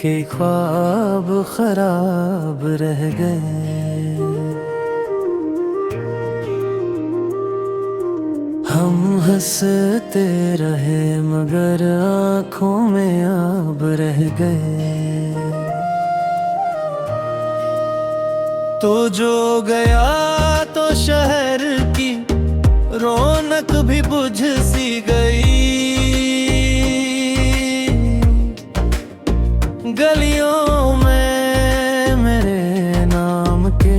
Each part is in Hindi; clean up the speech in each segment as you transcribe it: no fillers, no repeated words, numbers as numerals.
के ख्वाब खराब रह गए। हम हंसते रहे मगर आँखों में आब रह गए। तो जो गया तो शहर की रौनक भी बुझ सी गई। गलियों में मेरे नाम के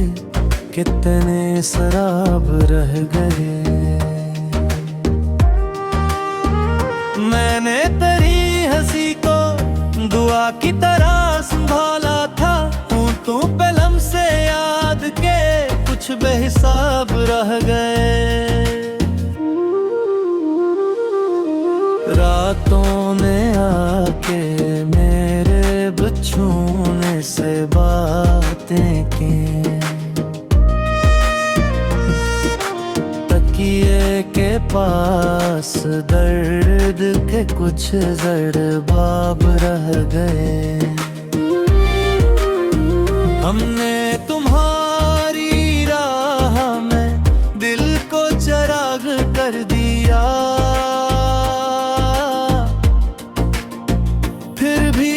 कितने शराब रह गए। मैंने तेरी हंसी को दुआ की तरह संभाला था। तू पे लम्हे याद के कुछ बेहिसाब रह गए। रातों में आके मेरे बचूने से बातें की। तकिए के पास दर्द के कुछ ज़रबाब रह गए। हमने तुम्हारी राह में दिल को चिराग कर दिया। फिर भी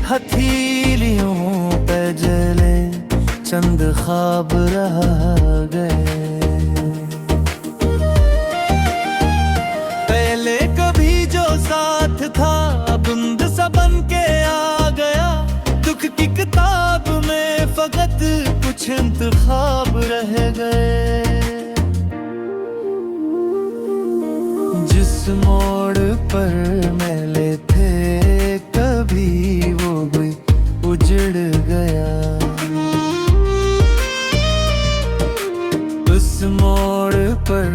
हथेलियों पे जले चंद ख्वाब रह गए। पहले कभी जो साथ था बूंद सा बन के आ गया। दुख की किताब में फकत कुछ इंतखाब रह गए। जिस मोड़ पर मेले थे कभी वो भी उजड़ गया। उस मोड़ पर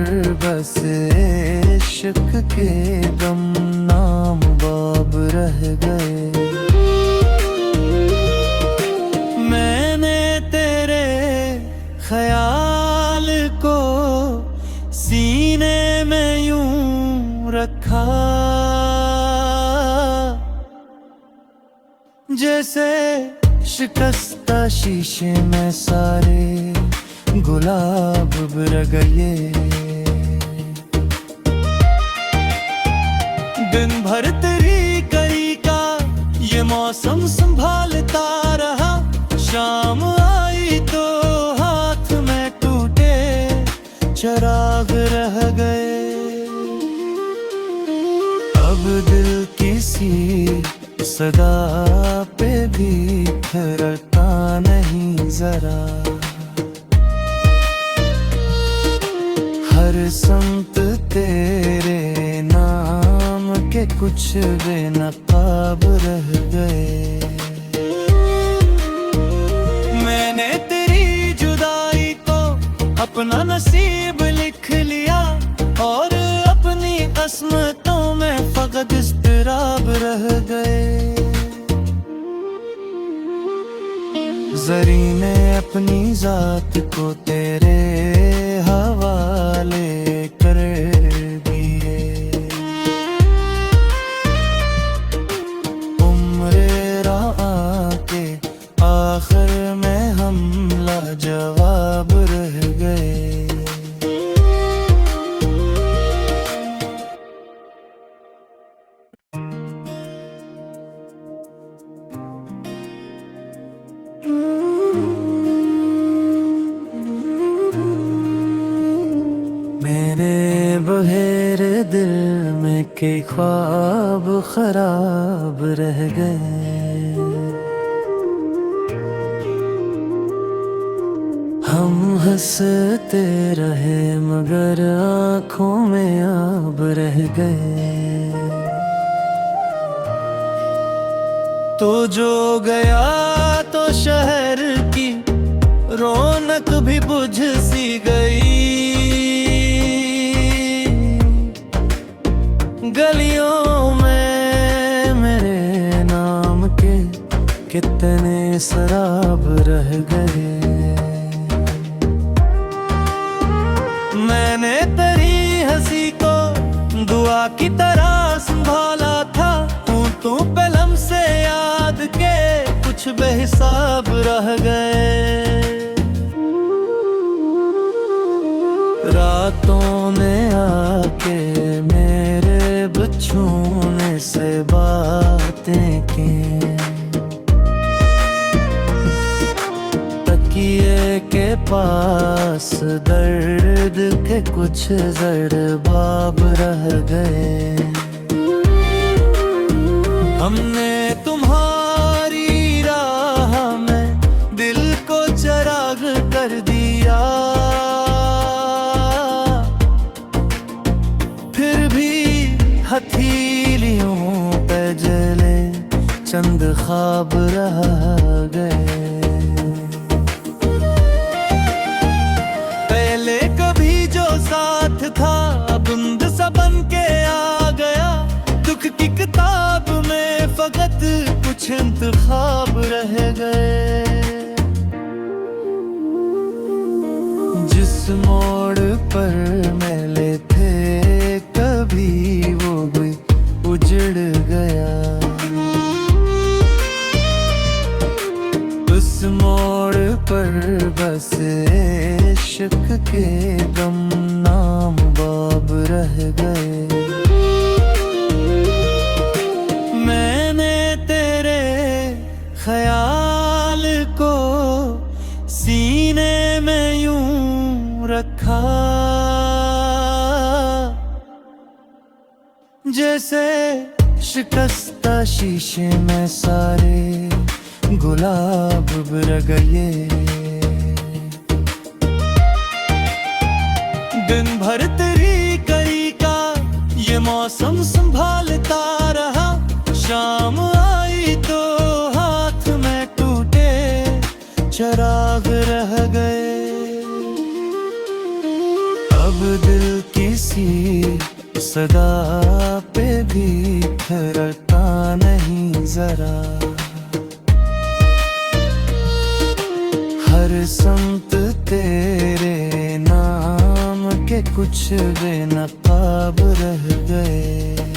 बस इश्क के गुमनाम बाब रह गए। मैंने तेरे ख्याल को सीने में यूं रखा जैसे शिकस्ता शीशे में सारे गुलाब रह गए। दिन भर तेरी करी का ये मौसम संभालता रहा। शाम आई तो हाथ में टूटे चिराग रह गए। अब दिल किसी सदा पे भी ठहरता नहीं जरा। हर संत तेरे नाम के कुछ बेनकाब रह गए। मैंने तेरी जुदाई को अपना नसीब लिख लिया और अपनी किस्मतों में फकत इज़्तिराब रह गए। ज़रीने अपनी जात को तेरे हवाले कर दिए। उम्र राह के आखिर में हम लाजवाब रह गए। मेरे बहेरे दिल में के ख्वाब खराब रह गए। हम हंसते रहे मगर आँखों में आब रह गए। तो जो गया तो शहर की रौनक भी बुझ सी गई। गलियों में मेरे नाम के कितने शराब रह गए। मैंने तेरी हंसी को दुआ की तरह संभाला था। तू पे लम्हे याद के कुछ बेहिसाब रह गए। रातों में आके मेरे बिछोने से बातें की, तकिए के पास दर्द के कुछ ज़रबाब रह गए। हमने तुम्हारी राह में दिल को चिराग कर दिया, फिर भी हथेलियों पे जले चंद ख्वाब रह गए। पहले कभी जो साथ था बूंद सा बन के आ गया। दुख की किताब में फकत कुछ इंतखाब रह गए। जिस मोड़ पर मेले थे कभी वो भी उजड़ गया। उस मोड़ पर बस इश्क के गुमनाम बाब रह गए। मैंने तेरे ख्याल को सीने में यूं रखा, जैसे शिकस्ता शीशे में सारे गुलाब गिर गए। दिन भर तेरी करी का ये मौसम संभालता रहा। शाम आई तो हाथ में टूटे चिराग रह गए। अब दिल किसी सदा पे भी ठहरता नहीं जरा। हर संत तेरे नाम के कुछ बेनकाब रह गए।